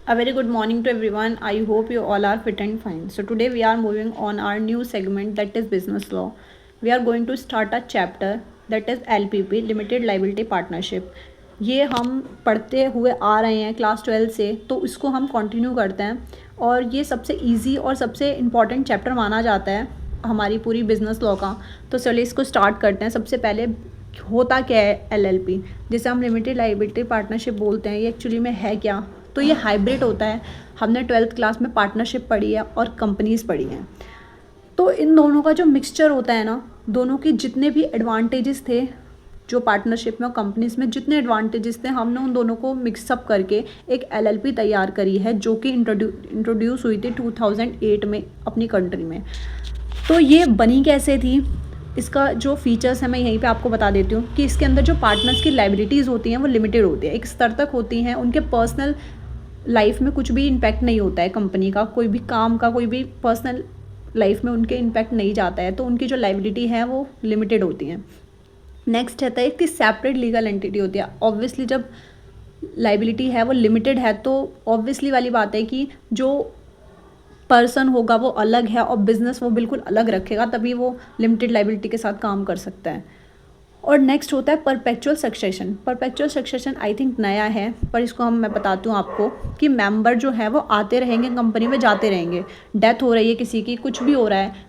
A very good morning to everyone. I hope you all are fit and fine. So today we are moving on our new segment, that is business law. We are going to start a chapter that is LPP, Limited Liability Partnership. ये हम पढ़ते हुए आ रहे हैं class 12 से, तो इसको हम कंटिन्यू करते हैं और ये सबसे इजी और सबसे इम्पॉर्टेंट चैप्टर माना जाता है हमारी पूरी बिजनेस लॉ का। तो चलिए इसको स्टार्ट करते हैं। सबसे पहले होता क्या है LLP, जिसे हम लिमिटेड लाइबिलिटी पार्टनरशिप बोलते हैं, ये एक्चुअली में है क्या? तो ये हाइब्रिड होता है। हमने 12th क्लास में पार्टनरशिप पढ़ी है और कंपनीज पढ़ी हैं। तो इन दोनों का जो मिक्सचर होता है ना, दोनों के जितने भी एडवांटेजेस थे, जो पार्टनरशिप में और कंपनीज में जितने एडवांटेजेस थे, हमने उन दोनों को मिक्सअप करके एक LLP तैयार करी है, जो कि इंट्रोड्यूस हुई थी 2008 में अपनी कंट्री में। तो ये बनी कैसे थी, इसका जो फीचर्स है मैं यहीं पे आपको बता देती हूँ कि इसके अंदर जो पार्टनर्स की लाइबिलिटीज़ होती हैं वो लिमिटेड होती है, एक स्तर तक होती हैं। उनके पर्सनल लाइफ में कुछ भी इम्पैक्ट नहीं होता है, कंपनी का कोई भी काम का कोई भी पर्सनल लाइफ में उनके इम्पैक्ट नहीं जाता है, तो उनकी जो लाइबिलिटी है वो लिमिटेड होती हैं। नेक्स्ट रहता है कि सेपरेट लीगल एंटिटी होती है। ऑब्वियसली जब लाइबिलिटी है वो लिमिटेड है, तो ऑब्वियसली वाली बात है कि जो पर्सन होगा वो अलग है और बिजनेस वो बिल्कुल अलग रखेगा, तभी वो लिमिटेड लाइबिलिटी के साथ काम कर सकता है। और नेक्स्ट होता है perpetual succession. Perpetual succession I think नया है, पर इसको मैं बताती हूँ आपको कि मेंबर जो है वो आते रहेंगे, कंपनी में जाते रहेंगे। डेथ हो रही है किसी की, कुछ भी हो रहा है,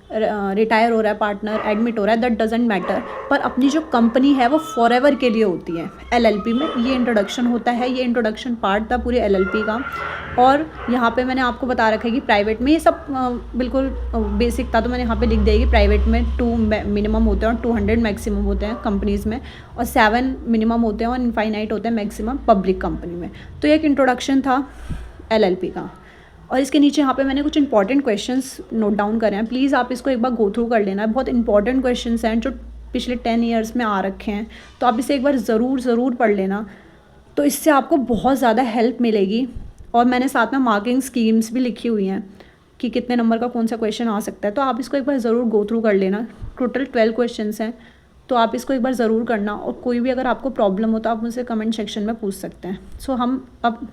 रिटायर हो रहा है पार्टनर, एडमिट हो रहा है, दैट डजेंट मैटर, पर अपनी जो कंपनी है वो फॉरएवर के लिए होती है। LLP में ये इंट्रोडक्शन होता है, ये इंट्रोडक्शन पार्ट था पूरे LLP का। और यहाँ पे मैंने आपको बता रखा है कि प्राइवेट में ये सब बिल्कुल बेसिक था, तो मैंने यहाँ पे लिख दिया कि प्राइवेट में 2 मिनिमम होते हैं और 200 मैक्सिमम होते हैं कंपनीज़ में, और 7 मिनिमम होते हैं और इनफाइनाइट होते हैं मैक्सिमम पब्लिक कंपनी में। तो ये एक इंट्रोडक्शन था LLP का। और इसके नीचे यहाँ पे मैंने कुछ इंपॉर्टेंट क्वेश्चंस नोट डाउन करे हैं, प्लीज़ आप इसको एक बार गो थ्रू कर लेना। बहुत इंपॉर्टेंट क्वेश्चंस हैं जो पिछले 10 ईयर्स में आ रखे हैं, तो आप इसे एक बार ज़रूर पढ़ लेना, तो इससे आपको बहुत ज़्यादा हेल्प मिलेगी। और मैंने साथ में मार्किंग स्कीम्स भी लिखी हुई हैं कि कितने नंबर का कौन सा क्वेश्चन आ सकता है, तो आप इसको एक बार ज़रूर गो थ्रू कर लेना। टोटल 12 क्वेश्चंस हैं, तो आप इसको एक बार ज़रूर करना। और कोई भी अगर आपको प्रॉब्लम हो तो आप मुझसे कमेंट सेक्शन में पूछ सकते हैं। सो हम अब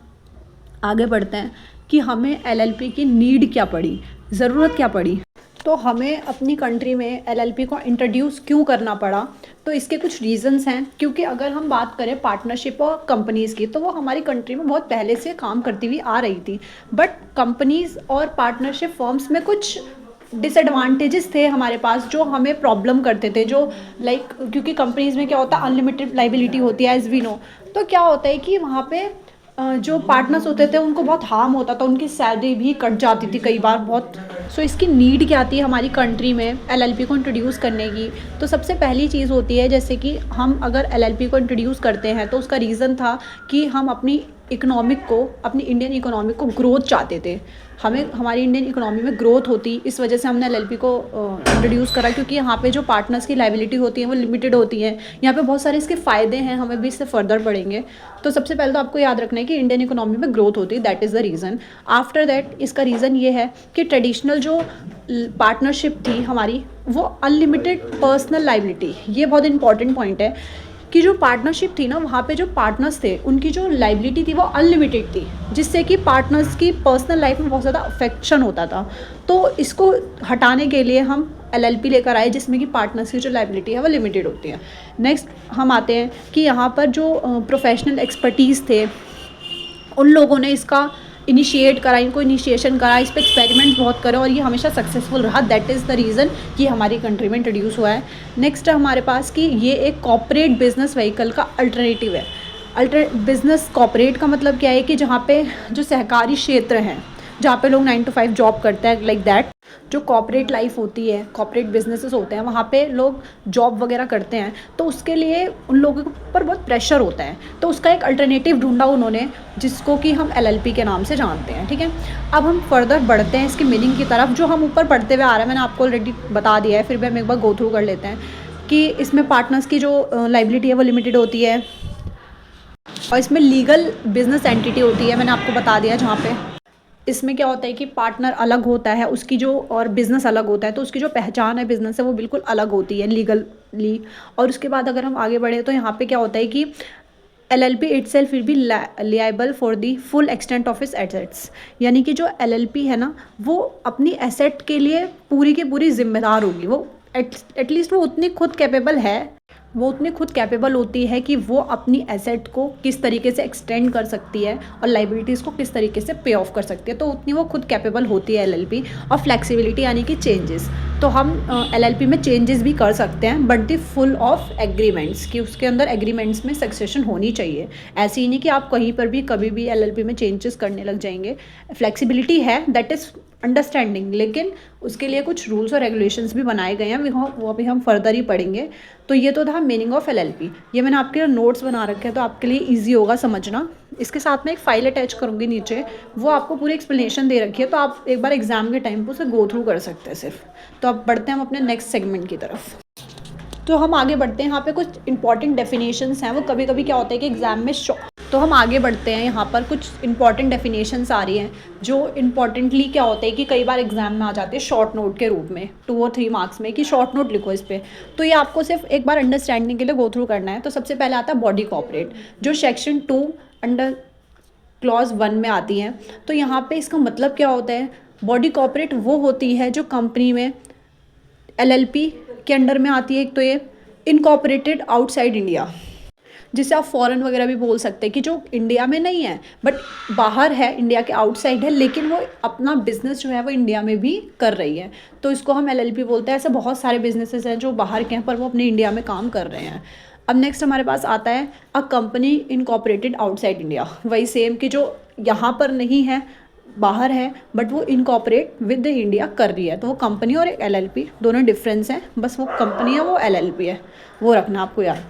आगे बढ़ते हैं कि हमें LLP की नीड क्या पड़ी, ज़रूरत क्या पड़ी। तो हमें अपनी कंट्री में LLP को इंट्रोड्यूस क्यों करना पड़ा, तो इसके कुछ रीज़न्स हैं। क्योंकि अगर हम बात करें पार्टनरशिप और कंपनीज़ की, तो वो हमारी कंट्री में बहुत पहले से काम करती हुई आ रही थी, बट कंपनीज़ और पार्टनरशिप फर्म्स में कुछ डिसएडवांटेजेस थे हमारे पास, जो हमें प्रॉब्लम करते थे। जो क्योंकि कंपनीज़ में क्या होता है, अनलिमिटेड लाइबिलिटी होती है एज वी नो। तो क्या होता है कि वहाँ पे जो पार्टनर्स होते थे उनको बहुत हार्म होता था, उनकी सैलरी भी कट जाती थी कई बार बहुत। सो इसकी नीड क्या आती है हमारी कंट्री में LLP को इंट्रोड्यूस करने की। तो सबसे पहली चीज़ होती है, जैसे कि हम अगर LLP को इंट्रोड्यूस करते हैं तो उसका रीज़न था कि हम अपनी इकोनॉमिक को, अपनी इंडियन इकोनॉमिक को ग्रोथ चाहते थे। हमें हमारी इंडियन इकोनॉमी में ग्रोथ होती, इस वजह से हमने LLP को इंट्रोड्यूस करा, क्योंकि यहाँ पे जो पार्टनर्स की लाइबिलिटी होती है वो लिमिटेड होती है। यहाँ पे बहुत सारे इसके फ़ायदे हैं, हमें भी इससे फर्दर पढ़ेंगे। तो सबसे पहले तो आपको याद रखना है कि इंडियन इकोनॉमी में ग्रोथ होती है, that is the reason. After that इसका रीज़न ये है कि ट्रेडिशनल जो पार्टनरशिप थी हमारी, वो अनलिमिटेड पर्सनल लाइबिलिटी, ये बहुत इंपॉर्टेंट पॉइंट है कि जो पार्टनरशिप थी ना, वहाँ पे जो पार्टनर्स थे उनकी जो लाइबिलिटी थी वो अनलिमिटेड थी, जिससे कि पार्टनर्स की पर्सनल लाइफ में बहुत ज़्यादा अफेक्शन होता था। तो इसको हटाने के लिए हम LLP लेकर आए, जिसमें कि पार्टनर्स की जो लाइबिलिटी है वो लिमिटेड होती है। नेक्स्ट हम आते हैं कि यहाँ पर जो प्रोफेशनल एक्सपर्टीज़ थे, उन लोगों ने इसका इनिशिएट करा, इनको इनिशिएशन करा, इस पर एक्सपेरिमेंट बहुत करे और ये हमेशा सक्सेसफुल रहा। दैट इज़ द रीज़न कि हमारी कंट्री में इंट्रोड्यूस हुआ है। नेक्स्ट है हमारे पास कि ये एक कॉर्पोरेट बिजनेस व्हीकल का अल्टरनेटिव है। बिजनेस कॉर्पोरेट का मतलब क्या है कि जहाँ पे जो सहकारी क्षेत्र हैं, जहाँ पे लोग 9 to 5 जॉब करते हैं, लाइक दैट। जो कॉर्पोरेट लाइफ होती है, कॉर्पोरेट बिजनेसेस होते हैं, वहाँ पे लोग जॉब वगैरह करते हैं, तो उसके लिए उन लोगों पर बहुत प्रेशर होता है। तो उसका एक अल्टरनेटिव ढूंढा उन्होंने, जिसको कि हम LLP के नाम से जानते हैं। ठीक है, अब हम फर्दर बढ़ते हैं इसकी मीनिंग की तरफ, जो हम ऊपर पढ़ते हुए आ रहे हैं, मैंने आपको ऑलरेडी बता दिया है, फिर भी हम एक बार गो थ्रू कर लेते हैं कि इसमें पार्टनर्स की जो लाइबिलिटी है वो लिमिटेड होती है, और इसमें लीगल बिजनेस एंटिटी होती है, मैंने आपको बता दिया। जहाँ पे इसमें क्या होता है कि पार्टनर अलग होता है, उसकी जो, और बिज़नेस अलग होता है, तो उसकी जो पहचान है बिज़नेस है वो बिल्कुल अलग होती है लीगली। और उसके बाद अगर हम आगे बढ़े तो यहाँ पे क्या होता है कि LLP itself will be liable for the full extent of its assets। यानी कि जो LLP है ना, वो अपनी एसेट के लिए पूरी की पूरी जिम्मेदार होगी। वो एटलीस्ट वो उतनी खुद कैपेबल है, वो उतनी खुद कैपेबल होती है कि वो अपनी एसेट को किस तरीके से एक्सटेंड कर सकती है और लाइबिलिटीज़ को किस तरीके से पे ऑफ कर सकती है। तो उतनी वो खुद कैपेबल होती है LLP। और फ्लेक्सिबिलिटी यानी कि चेंजेस, तो हम LLP में चेंजेस भी कर सकते हैं, but the full of agreements, कि उसके अंदर एग्रीमेंट्स में सक्सेशन होनी चाहिए। ऐसे ही नहीं कि आप कहीं पर भी कभी भी LLP में चेंजेस करने लग जाएंगे। फ्लेक्सिबिलिटी है, दैट इज़ अंडरस्टैंडिंग, लेकिन उसके लिए कुछ रूल्स और रेगुलेशंस भी बनाए गए हैं, वो अभी हम फर्दर ही पढ़ेंगे। तो ये तो था मीनिंग ऑफ LLP। ये मैंने आपके लिए नोट्स बना रखे हैं, तो आपके लिए इजी होगा समझना। इसके साथ में एक फ़ाइल अटैच करूँगी नीचे, वो आपको पूरी एक्सप्लेनेशन दे रखी है, तो आप एक बार एग्जाम के टाइम पर उसे गो थ्रू कर सकते हैं सिर्फ। तो अब बढ़ते हैं हम अपने नेक्स्ट सेगमेंट की तरफ। तो हम आगे बढ़ते हैं, यहाँ पे कुछ इंपॉर्टेंट डेफिनेशंस हैं। वो कभी कभी क्या होता है कि एग्जाम में तो हम आगे बढ़ते हैं, यहाँ पर कुछ इंपॉर्टेंट डेफिनेशंस आ रही हैं जो इंपॉर्टेंटली क्या होता है कि कई बार एग्जाम में आ जाते हैं शॉर्ट नोट के रूप में, 2 और 3 मार्क्स में, कि शॉर्ट नोट लिखो इस पर। तो ये आपको सिर्फ एक बार अंडरस्टैंडिंग के लिए गो थ्रू करना है। तो सबसे पहले आता है बॉडी कॉर्पोरेट, जो सेक्शन 2 अंडर क्लॉज 1 में आती हैं। तो यहाँ पे इसका मतलब क्या होता है, बॉडी कॉर्पोरेट वो होती है जो कंपनी में LLP के अंडर में आती है। एक तो ये इनकॉर्पोरेटेड आउटसाइड इंडिया, जिसे आप फॉरेन वगैरह भी बोल सकते हैं, कि जो इंडिया में नहीं है बट बाहर है, इंडिया के आउटसाइड है, लेकिन वो अपना बिजनेस जो है वो इंडिया में भी कर रही है, तो इसको हम LLP बोलते हैं। ऐसे बहुत सारे बिजनेसेस हैं जो बाहर के हैं पर वो अपने इंडिया में काम कर रहे हैं। अब नेक्स्ट हमारे पास आता है a company incorporated outside India. वही सेम कि जो यहाँ पर नहीं है, बाहर है, बट वो इनकॉर्पोरेट विद इंडिया कर रही है। तो वो कंपनी और LLP दोनों डिफरेंस हैं, बस वो कंपनी है वो LLP है, वो रखना आपको याद।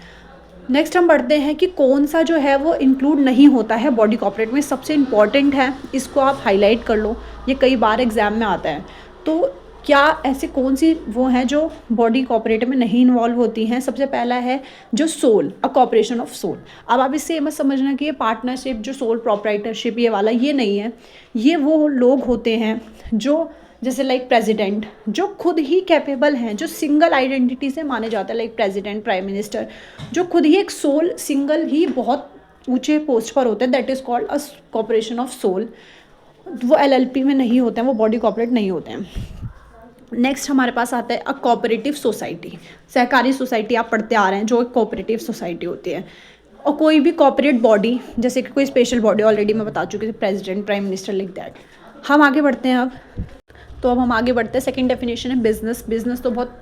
नेक्स्ट हम बढ़ते हैं कि कौन सा जो है वो इंक्लूड नहीं होता है बॉडी कॉर्पोरेट में। सबसे इम्पॉर्टेंट है, इसको आप हाईलाइट कर लो, ये कई बार एग्जाम में आता है। तो क्या ऐसे कौन सी वो हैं जो बॉडी कॉर्पोरेट में नहीं इन्वॉल्व होती हैं। सबसे पहला है जो sole, a corporation of sole. अब आप इससे मत समझना कि ये पार्टनरशिप, जो सोल प्रोप्राइटरशिप ये वाला, ये नहीं है। ये वो लोग होते हैं जो जैसे लाइक प्रेसिडेंट, जो खुद ही कैपेबल हैं, जो सिंगल आइडेंटिटी से माने जाते हैं, लाइक प्रेसिडेंट, प्राइम मिनिस्टर, जो खुद ही एक सोल, सिंगल ही बहुत ऊंचे पोस्ट पर होते हैं, that is called a corporation of sole. वो LLP में नहीं होते हैं, वो बॉडी कॉर्पोरेट नहीं होते हैं। नेक्स्ट हमारे पास आता है अ कोऑपरेटिव सोसाइटी। सहकारी सोसाइटी आप पढ़ते आ रहे हैं, जो एक कोऑपरेटिव सोसाइटी होती है। और कोई भी कॉर्पोरेट बॉडी, जैसे कि कोई स्पेशल बॉडी, ऑलरेडी मैं बता चुकी थी, president, prime minister, like that. हम आगे बढ़ते हैं अब हम आगे बढ़ते हैं। सेकंड डेफिनेशन है बिजनेस। बिजनेस तो बहुत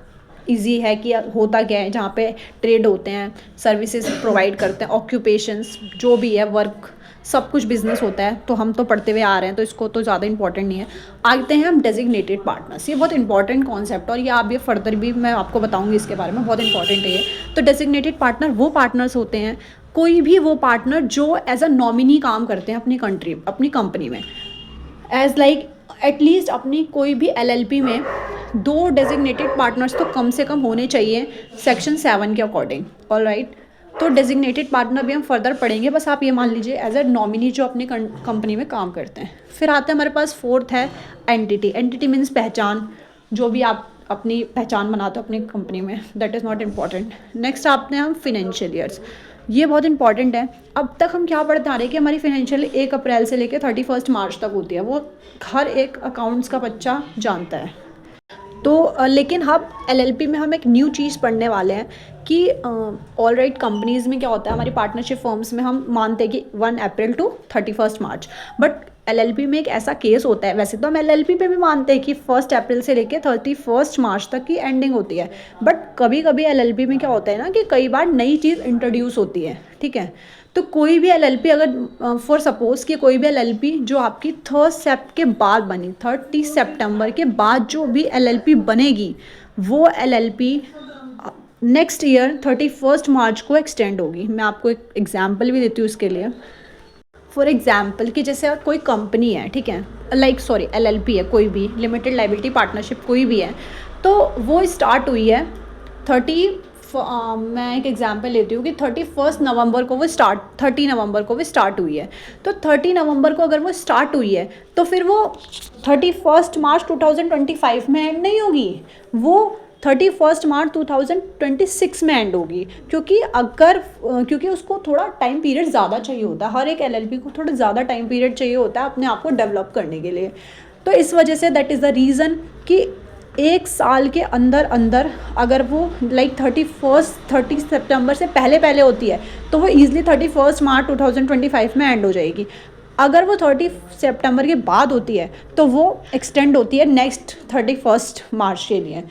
इजी है कि होता क्या है, जहाँ पे ट्रेड होते हैं, सर्विसेज प्रोवाइड करते हैं, ऑक्यूपेशंस जो भी है, वर्क, सब कुछ बिजनेस होता है। तो हम तो पढ़ते हुए आ रहे हैं, तो इसको तो ज़्यादा इंपॉर्टेंट नहीं है। आते हैं हम डेजिग्नेटेड पार्टनर्स। ये बहुत इंपॉर्टेंट कॉन्सेप्ट, और ये आप ये फर्दर भी मैं आपको बताऊंगी इसके बारे में, बहुत इंपॉर्टेंट है ये। तो डेजिग्नेटेड पार्टनर वो पार्टनर्स होते हैं, कोई भी वो पार्टनर जो एज अ नॉमिनी काम करते हैं अपनी कंपनी में, एज लाइक एटलीस्ट अपनी कोई भी LLP में 2 डेजिग्नेटेड पार्टनर्स तो कम से कम होने चाहिए सेक्शन 7 के अकॉर्डिंग। ऑलराइट, तो डेजिग्नेटेड पार्टनर भी हम फर्दर पढ़ेंगे, बस आप ये मान लीजिए एज ए नॉमिनी जो अपनी कंपनी में काम करते हैं। फिर आते हैं हमारे पास फोर्थ है एंटिटी। एंटिटी मीन्स पहचान, जो भी आप अपनी पहचान बनाते हो अपनी कंपनी में, that is not important. Next आते हैं हम फिनेंशियल ईयर्स। ये बहुत इंपॉर्टेंट है। अब तक हम क्या पढ़ते आ रहे हैं कि हमारी फिनेंशियल 1 अप्रैल से लेकर 31 मार्च तक होती है, वो हर एक अकाउंट्स का बच्चा जानता है। तो लेकिन हम LLP में हम एक न्यू चीज़ पढ़ने वाले हैं कि ऑलराइट कंपनीज़ में क्या होता है, हमारी पार्टनरशिप फर्म्स में हम मानते हैं कि 1 अप्रैल टू 31 मार्च, बट LLP में एक ऐसा केस होता है। वैसे तो हम LLP पे भी मानते हैं कि 1 अप्रैल से लेकर 31 मार्च तक की एंडिंग होती है, बट कभी कभी LLP में क्या होता है ना कि कई बार नई चीज़ इंट्रोड्यूस होती है, ठीक है। तो कोई भी LLP अगर फॉर सपोज़ कि कोई भी LLP जो आपकी 3 सेप्ट के बाद बनी, 30 सितंबर के बाद जो भी LLP बनेगी, वो LLP नेक्स्ट ईयर 31 मार्च को एक्सटेंड होगी। मैं आपको एक एग्जाम्पल भी देती हूँ इसके लिए। फॉर एग्जाम्पल कि जैसे कोई कंपनी है, ठीक है, LLP है, कोई भी लिमिटेड लाइबिलिटी पार्टनरशिप कोई भी है, तो वो स्टार्ट हुई है मैं एक एग्जांपल लेती हूँ कि 30 नवंबर को वो स्टार्ट हुई है। तो 30 नवंबर को अगर वो स्टार्ट हुई है तो फिर वो 31 मार्च 2025 में एंड नहीं होगी, वो 31 मार्च 2026 में एंड होगी, क्योंकि उसको थोड़ा टाइम पीरियड ज़्यादा चाहिए होता है, हर एक एलएलपी को थोड़ा ज़्यादा टाइम पीरियड चाहिए होता है अपने आप को डेवलप करने के लिए। तो इस वजह say that is the reason कि 1 साल के अंदर अंदर अगर वो लाइक 30 सितंबर से पहले होती है तो वो ईजिली 31 मार्च 2025 में एंड हो जाएगी। अगर वो 30 सितंबर के बाद होती है तो वो एक्सटेंड होती है नेक्स्ट 31 मार्च के लिए।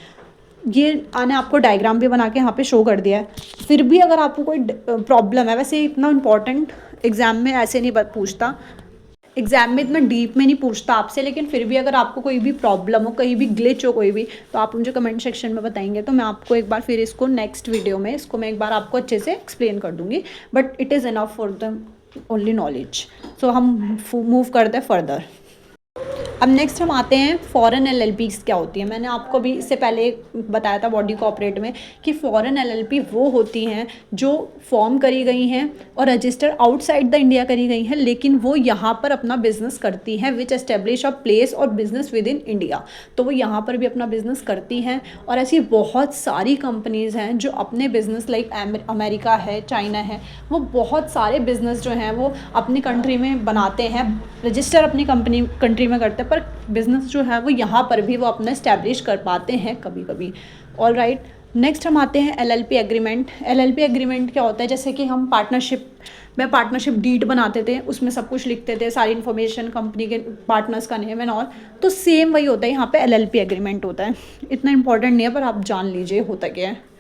ये मैंने आपको डायग्राम भी बना के यहाँ पे शो कर दिया है। फिर भी अगर आपको कोई प्रॉब्लम है, वैसे इतना इम्पॉर्टेंट एग्ज़ाम में ऐसे नहीं पूछता, एग्ज़ाम में इतना डीप में नहीं पूछता आपसे, लेकिन फिर भी अगर आपको कोई भी प्रॉब्लम हो, कहीं भी ग्लिच हो कोई भी, तो आप मुझे कमेंट सेक्शन में बताएंगे तो मैं आपको एक बार फिर इसको नेक्स्ट वीडियो में इसको मैं एक बार आपको अच्छे से एक्सप्लेन कर दूँगी। But it is enough for the only knowledge. So हम मूव करते हैं फर्दर। अब नेक्स्ट हम आते हैं फॉरेन एलएलपीज़ क्या होती है। मैंने आपको भी इससे पहले बताया था बॉडी कॉर्पोरेट में कि फॉरेन एलएलपी वो होती हैं जो फॉर्म करी गई हैं और रजिस्टर आउटसाइड द इंडिया करी गई हैं, लेकिन वो यहाँ पर अपना बिजनेस करती हैं, विच एस्टेब्लिश अ प्लेस और बिजनेस विद इन इंडिया। तो वो यहाँ पर भी अपना बिजनेस करती हैं। और ऐसी बहुत सारी कंपनीज़ हैं जो अपने बिजनेस लाइक अमेरिका है, चाइना है, वो बहुत सारे बिजनेस जो हैं वो अपनी कंट्री में बनाते हैं, रजिस्टर अपनी कंट्री में करते हैं, पर बिजनेस जो है वो यहाँ पर भी वो अपना इस्टेब्लिश कर पाते हैं कभी कभी। ऑल राइट, नेक्स्ट हम आते हैं एलएलपी एग्रीमेंट। एलएलपी एग्रीमेंट क्या होता है? जैसे कि हम पार्टनरशिप डीड बनाते थे, उसमें सब कुछ लिखते थे, सारी इन्फॉर्मेशन, कंपनी के पार्टनर्स का नेम एंड ऑल, तो सेम वही होता है यहाँ पे एलएलपी एग्रीमेंट होता है। इतना इंपॉर्टेंट नहीं है पर आप जान लीजिए होता क्या है।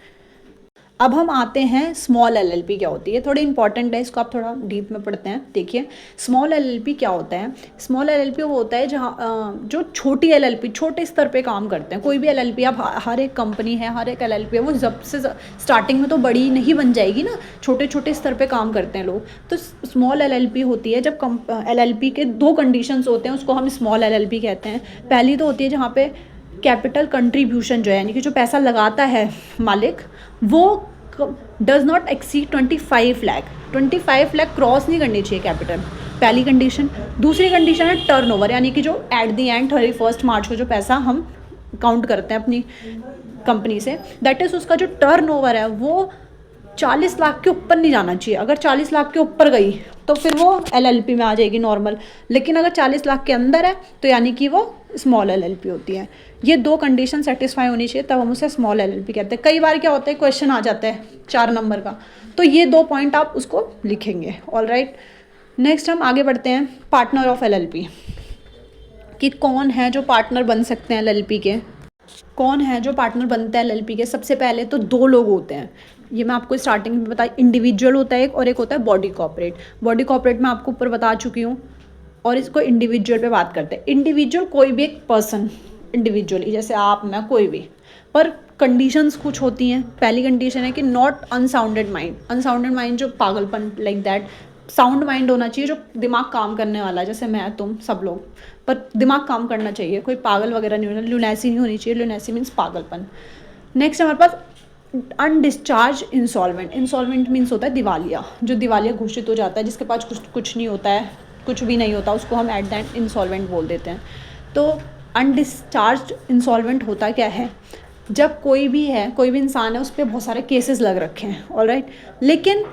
अब हम आते हैं स्मॉल एलएलपी क्या होती है। थोड़ी इंपॉर्टेंट है, इसको आप थोड़ा डीप में पढ़ते हैं। देखिए स्मॉल एलएलपी क्या होता है। स्मॉल एलएलपी वो होता है जहाँ जो छोटी एलएलपी छोटे स्तर पे काम करते हैं। कोई भी एलएलपी, आप हर एक कंपनी है, हर एक एलएलपी है, वो जब से स्टार्टिंग में तो बड़ी नहीं बन जाएगी ना, छोटे छोटे स्तर पे काम करते हैं लोग। तो स्मॉल एलएलपी होती है जब एलएलपी के 2 कंडीशंस होते हैं, उसको हम स्मॉल एलएलपी कहते हैं। पहली तो होती है जहाँ पे कैपिटल कंट्रीब्यूशन जो है, यानी कि जो पैसा लगाता है मालिक, वो does not exceed 25 lakh. 25 lakh cross नहीं करनी चाहिए कैपिटल, पहली कंडीशन। दूसरी कंडीशन है टर्नओवर, यानी कि जो एट द एंड 31 मार्च को जो पैसा हम काउंट करते हैं अपनी कंपनी से, दैट इज़ उसका जो टर्नओवर है वो 40 लाख के ऊपर नहीं जाना चाहिए। अगर 40 लाख के ऊपर गई तो फिर वो एलएलपी में आ जाएगी नॉर्मल, लेकिन अगर 40 लाख के अंदर है तो यानी कि वो स्मॉल एलएलपी होती है। ये 2 कंडीशन सेटिस्फाई होनी चाहिए, तब हम उसे स्मॉल एलएलपी कहते हैं। कई बार क्या होता है, क्वेश्चन आ जाता है 4 नंबर का, तो ये 2 पॉइंट आप उसको लिखेंगे। ऑल राइट, नेक्स्ट हम आगे बढ़ते हैं पार्टनर ऑफ एलएलपी, कि कौन है जो पार्टनर बन सकते हैं एलएलपी के। कौन है जो पार्टनर बनते हैं एलएलपी के? सबसे पहले तो 2 लोग होते हैं, ये मैं आपको स्टार्टिंग में बताई। इंडिविजुअल होता है एक, और एक होता है बॉडी कॉर्पोरेट। बॉडी कॉर्पोरेट मैं आपको ऊपर बता चुकी हूँ, और इसको इंडिविजुअल पे बात करते हैं। इंडिविजुअल कोई भी एक पर्सन इंडिविजुअली, जैसे आप, मैं, कोई भी, पर कंडीशंस कुछ होती हैं। पहली कंडीशन है कि not unsounded mind. Unsounded mind जो पागलपन, लाइक दैट। साउंड माइंड होना चाहिए, जो दिमाग काम करने वाला है, जैसे मैं, तुम, सब लोग, पर दिमाग काम करना चाहिए, कोई पागल वगैरह नहीं होना। लुनेसी नहीं होनी चाहिए, लुनेसी मीन्स पागलपन। नेक्स्ट हमारे पास अनडिस्चार्ज इंसॉल्वेंट। इंसॉल्वेंट मीन्स होता है दिवालिया, जो दिवालिया घोषित हो जाता है, जिसके पास कुछ नहीं होता है, कुछ भी नहीं होता, उसको हम एट द एंड इंसॉल्वेंट बोल देते हैं। तो अनडिस्चार्ज इंसॉल्वेंट होता क्या है? जब कोई भी इंसान है, उस पर बहुत सारे केसेस लग रखे हैं, ऑल राइट, लेकिन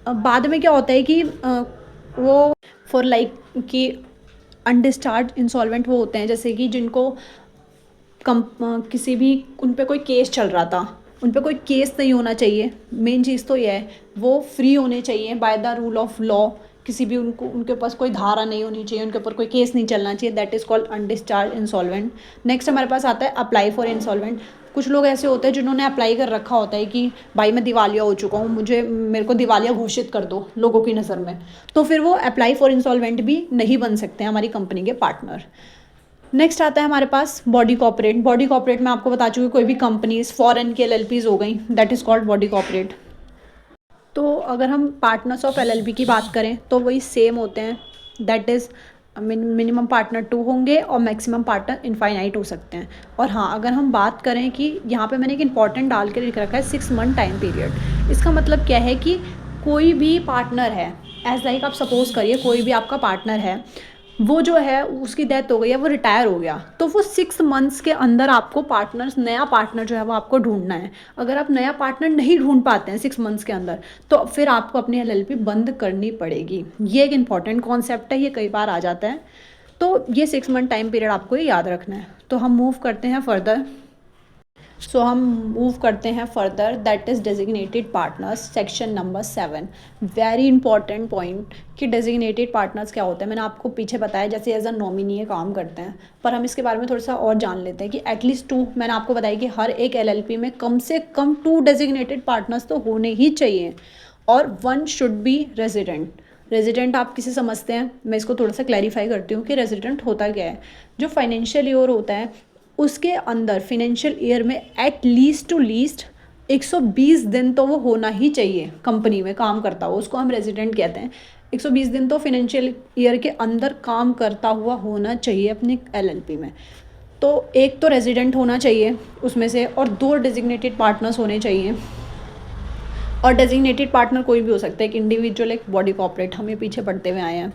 बाद में क्या होता है कि वो फॉर लाइक कि अनडिस्चार्ज इंसॉल्वेंट वो होते हैं जैसे कि जिनको किसी भी, उन पे कोई केस चल रहा था, उन पे कोई केस नहीं होना चाहिए। मेन चीज़ तो ये है, वो फ्री होने चाहिए by the rule of law. किसी भी उनके पास कोई धारा नहीं होनी चाहिए, उनके ऊपर कोई केस नहीं चलना चाहिए। That is called undischarged insolvent. Next हमारे पास आता है अप्लाई फॉर इंसॉल्वेंट। कुछ लोग ऐसे होते हैं जिन्होंने अप्लाई कर रखा होता है कि भाई मैं दिवालिया हो चुका हूँ, मेरे को दिवालिया घोषित कर दो लोगों की नज़र में, तो फिर वो अप्लाई फॉर इंसॉल्वेंट भी नहीं बन सकते हैं हमारी कंपनी के पार्टनर। नेक्स्ट आता है हमारे पास बॉडी कॉर्पोरेट। बॉडी कॉर्पोरेट में आपको बता चुकी, कोई भी कंपनीज फॉरेन की एलएलपीज हो गई, that is called body corporate. तो अगर हम पार्टनर्स ऑफ एलएलपी की बात करें तो वही सेम होते हैं, दैट इज़ मिनिमम पार्टनर 2 होंगे और मैक्सिमम पार्टनर इनफाइनाइट हो सकते हैं। और हाँ, अगर हम बात करें कि यहाँ पे मैंने एक इंपॉर्टेंट डाल के लिख रखा है 6 मंथ टाइम पीरियड। इसका मतलब क्या है कि कोई भी पार्टनर है, एज लाइक आप सपोज करिए कोई भी आपका पार्टनर है, वो जो है उसकी डेथ हो गई है, वो रिटायर हो गया, तो वो 6 मंथ्स के अंदर आपको पार्टनर्स, नया पार्टनर जो है वो आपको ढूंढना है। अगर आप नया पार्टनर नहीं ढूंढ पाते हैं 6 मंथ्स के अंदर, तो फिर आपको अपनी एलएलपी बंद करनी पड़ेगी। ये एक इंपॉर्टेंट कॉन्सेप्ट है, ये कई बार आ जाता है, तो ये 6 मंथ टाइम पीरियड आपको ये याद रखना है। तो हम मूव करते हैं further. That is designated partners, section number 7। Very important point कि डेजिग्नेटेड पार्टनर्स क्या होते हैं। मैंने आपको पीछे बताया जैसे एज अ नॉमिनी ये काम करते हैं, पर हम इसके बारे में थोड़ा सा और जान लेते हैं कि एटलीस्ट 2, मैंने आपको बताया कि हर एक एलएलपी में कम से कम 2 डेजिग्नेटेड पार्टनर्स तो होने ही चाहिए, और 1 शुड बी रेजिडेंट। रेजिडेंट आप किसे समझते हैं, मैं इसको थोड़ा सा क्लैरिफाई करती हूँ कि रेजिडेंट होता क्या है। जो फाइनेंशियल ईयर होता है उसके अंदर, फिनेंशियल ईयर में एट लीस्ट टू लीस्ट 120 दिन तो वो होना ही चाहिए कंपनी में काम करता हो, उसको हम रेजिडेंट कहते हैं। 120 दिन तो फिनेंशियल ईयर के अंदर काम करता हुआ होना चाहिए अपनी एलएलपी में। तो एक तो रेजिडेंट होना चाहिए उसमें से, और 2 डेजिग्नेटेड पार्टनर्स होने चाहिए। और डेजिग्नेटेड पार्टनर कोई भी हो सकता है, एक इंडिविजुअल, एक बॉडी कॉर्पोरेट, हमें पीछे पढ़ते हुए आए हैं।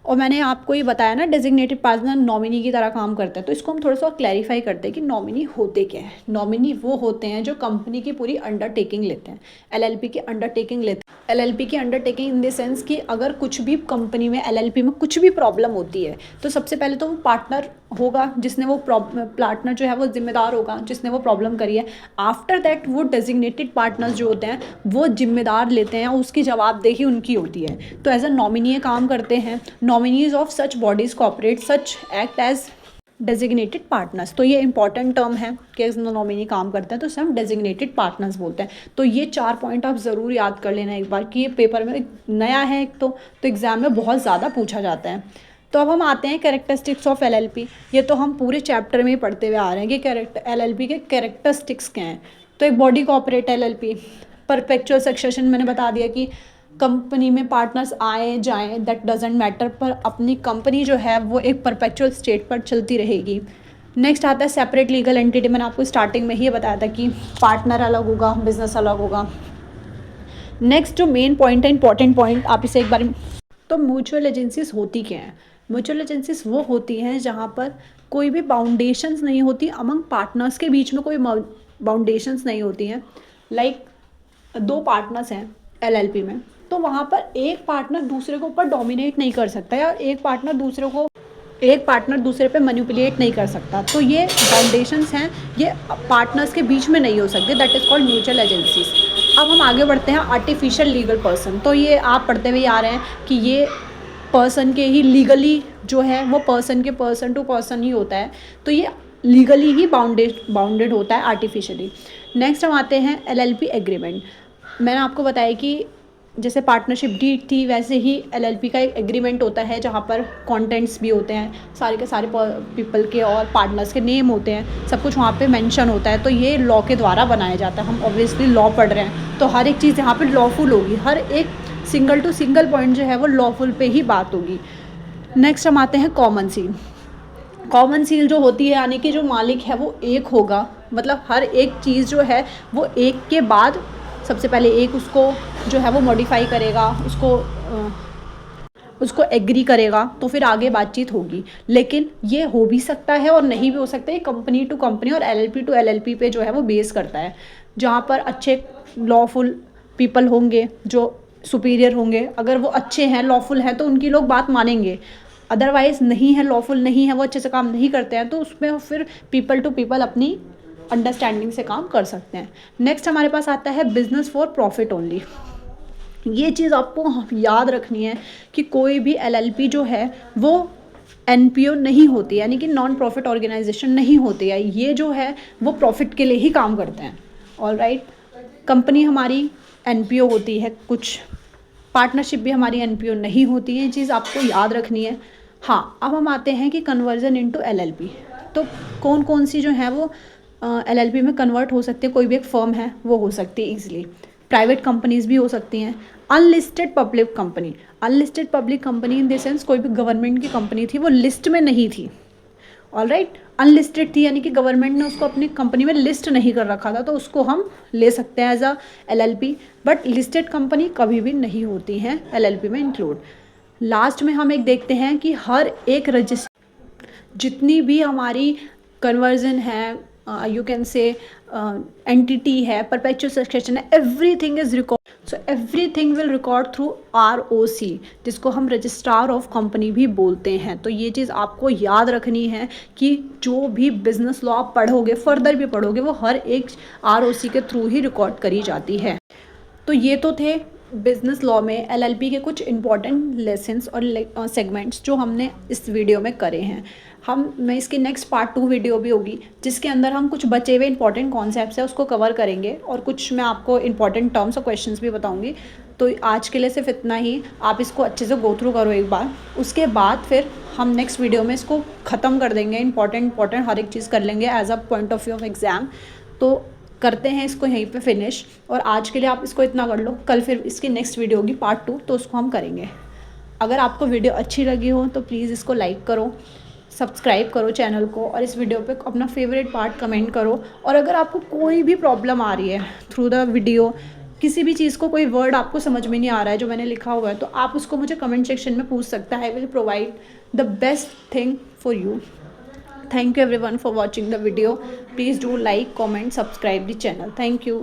और मैंने आपको ये बताया ना डेजिग्नेटेड पार्टनर नॉमिनी की तरह काम करता है, तो इसको हम थोड़ा सा क्लैरिफाई करते हैं कि नॉमिनी होते क्या है। नॉमिनी वो होते हैं जो कंपनी की पूरी अंडरटेकिंग लेते हैं, एलएलपी की अंडरटेकिंग लेते हैं। एलएलपी की अंडरटेकिंग इन द सेंस कि अगर कुछ भी कंपनी में, एलएलपी में कुछ भी प्रॉब्लम होती है, तो सबसे पहले तो वो पार्टनर होगा जिसने वो पार्टनर जो है वो जिम्मेदार होगा जिसने वो प्रॉब्लम करी है। आफ्टर दैट वो डेजिग्नेटेड पार्टनर्स जो होते हैं वो जिम्मेदार लेते हैं, उसकी जवाबदेही उनकी होती है। तो एज अ नॉमिनी काम करते हैं। Nominees of such bodies corporate such act as designated partners. तो ये इंपॉर्टेंट टर्म है कि नॉमिनी काम करते हैं तो उसे हम डेजिग्नेटेड पार्टनर्स बोलते हैं। तो ये 4 पॉइंट आप ज़रूर याद कर लेना एक बार कि ये पेपर में नया है एक तो एग्ज़ाम में बहुत ज़्यादा पूछा जाता है। तो अब हम आते हैं कैरेक्टरिस्टिक्स ऑफ एलएलपी। ये तो हम पूरे चैप्टर में ही पढ़ते हुए आ रहे हैं कि एलएलपी के कैरेक्टरिस्टिक्स क्या हैं। तो एक body corporate LLP, perpetual succession, मैंने बता दिया कि कंपनी में पार्टनर्स आए जाएं दैट डजेंट मैटर, पर अपनी कंपनी जो है वो एक परपेचुअल स्टेट पर चलती रहेगी। नेक्स्ट आता है सेपरेट लीगल एंटिटी। मैंने आपको स्टार्टिंग में ही बताया था कि पार्टनर अलग होगा, बिजनेस अलग होगा। नेक्स्ट जो मेन पॉइंट है, इंपॉर्टेंट पॉइंट, आप इसे एक बार, तो म्यूचुअल एजेंसीज होती क्या हैं। म्यूचुअल एजेंसीज वो होती हैं जहाँ पर कोई भी बाउंडेशंस नहीं होती, अमंग पार्टनर्स के बीच में कोई बाउंडेशंस नहीं होती हैं। लाइक 2 पार्टनर्स हैं एलएलपी में, तो वहाँ पर एक पार्टनर दूसरे के ऊपर डोमिनेट नहीं कर सकता, या एक पार्टनर दूसरे पे मैनिपुलेट नहीं कर सकता। तो ये बाउंडेशंस हैं, ये पार्टनर्स के बीच में नहीं हो सकते, that is called mutual agencies. अब हम आगे बढ़ते हैं आर्टिफिशियल लीगल पर्सन। तो ये आप पढ़ते हुए आ रहे हैं कि ये पर्सन के ही लीगली जो है वो पर्सन के पर्सन टू पर्सन ही होता है, तो ये लीगली ही बाउंडेड होता है आर्टिफिशियली। नेक्स्ट हम आते हैं एलएलपी एग्रीमेंट। मैंने आपको बताया कि जैसे पार्टनरशिप डीड थी वैसे ही एलएलपी का एक एग्रीमेंट होता है जहाँ पर कंटेंट्स भी होते हैं, सारे के सारे पीपल के और पार्टनर्स के नेम होते हैं, सब कुछ वहाँ पे मेंशन होता है। तो ये लॉ के द्वारा बनाया जाता है। हम ऑब्वियसली लॉ पढ़ रहे हैं तो हर एक चीज़ यहाँ पे लॉफुल होगी, हर एक सिंगल टू सिंगल पॉइंट जो है वो लॉफुल पे ही बात होगी। नेक्स्ट हम आते हैं कॉमन सील। कॉमन सील जो होती है यानी कि जो मालिक है वो एक होगा, मतलब हर एक चीज़ जो है वो एक के बाद सबसे पहले एक उसको जो है वो मॉडिफाई करेगा, उसको एग्री करेगा, तो फिर आगे बातचीत होगी। लेकिन ये हो भी सकता है और नहीं भी हो सकता है, कंपनी टू कंपनी और एलएलपी टू एलएलपी पे जो है वो बेस करता है। जहाँ पर अच्छे लॉफुल पीपल होंगे जो सुपीरियर होंगे, अगर वो अच्छे हैं, लॉफुल हैं, तो उनकी लोग बात मानेंगे। अदरवाइज़ नहीं है, लॉफुल नहीं है, वो अच्छे से काम नहीं करते हैं, तो उसमें फिर पीपल टू पीपल अपनी अंडरस्टैंडिंग से काम कर सकते हैं। नेक्स्ट हमारे पास आता है बिजनेस फॉर प्रॉफिट ओनली। ये चीज़ आपको याद रखनी है कि कोई भी एलएलपी जो है वो एनपीओ नहीं होती, यानी कि नॉन प्रॉफिट ऑर्गेनाइजेशन नहीं होती है। ये जो है वो प्रॉफिट के लिए ही काम करते हैं। ऑलराइट, कंपनी हमारी एनपीओ होती है, कुछ पार्टनरशिप भी हमारी एनपीओ नहीं होती है, ये चीज़ आपको याद रखनी है। हाँ, अब हम आते हैं कि कन्वर्जन इनटू एलएलपी। तो कौन कौन सी जो है वो एलएलपी में कन्वर्ट हो सकती है, कोई भी एक फर्म है वो हो सकती है ईजिली। प्राइवेट कंपनीज भी हो सकती हैं। Unlisted public company, unlisted public company in the sense कोई भी गवर्नमेंट की कंपनी थी, वो लिस्ट में नहीं थी। ऑलराइट, अनलिस्टेड थी यानी कि गवर्नमेंट ने उसको अपनी कंपनी में लिस्ट नहीं कर रखा था, तो उसको हम ले सकते हैं as a LLP. But listed company कभी भी नहीं होती हैं एलएलपी में इंक्लूड। लास्ट में हम एक देखते हैं कि हर एक जितनी भी हमारी कन्वर्जन है, यू कैन से एंटिटी है, परपेचुअल सक्सेशन है, everything is record. So everything will record through ROC, जिसको हम रजिस्ट्रार ऑफ कंपनी भी बोलते हैं। तो ये चीज़ आपको याद रखनी है कि जो भी बिजनेस लॉ आप पढ़ोगे, फर्दर भी पढ़ोगे, वो हर एक ROC के थ्रू ही रिकॉर्ड करी जाती है। तो ये तो थे बिजनेस लॉ में LLP के कुछ इंपॉर्टेंट लेसन्स और सेगमेंट्स जो हमने इस वीडियो में करे हैं। मैं इसकी नेक्स्ट पार्ट 2 वीडियो भी होगी, जिसके अंदर हम कुछ बचे हुए इंपॉर्टेंट कॉन्सेप्ट्स हैं उसको कवर करेंगे, और कुछ मैं आपको इंपॉर्टेंट टर्म्स और क्वेश्चंस भी बताऊंगी। तो आज के लिए सिर्फ इतना ही, आप इसको अच्छे से गो थ्रू करो एक बार, उसके बाद फिर हम नेक्स्ट वीडियो में इसको ख़त्म कर देंगे। इंपॉर्टेंट हर एक चीज़ कर लेंगे as a point of view of exam. तो करते हैं इसको यहीं पे फिनिश, और आज के लिए आप इसको इतना कर लो। कल फिर इसकी नेक्स्ट वीडियो होगी पार्ट 2, तो उसको हम करेंगे। अगर आपको वीडियो अच्छी लगी हो तो प्लीज़ इसको लाइक करो, सब्सक्राइब करो चैनल को, और इस वीडियो पे अपना फेवरेट पार्ट कमेंट करो। और अगर आपको कोई भी प्रॉब्लम आ रही है थ्रू द वीडियो, किसी भी चीज़ को, कोई वर्ड आपको समझ में नहीं आ रहा है जो मैंने लिखा हुआ है, तो आप उसको मुझे कमेंट सेक्शन में पूछ सकते हैं। I will provide the best thing for you. Thank you everyone for watching the video. Please do like, comment, subscribe the channel. Thank you.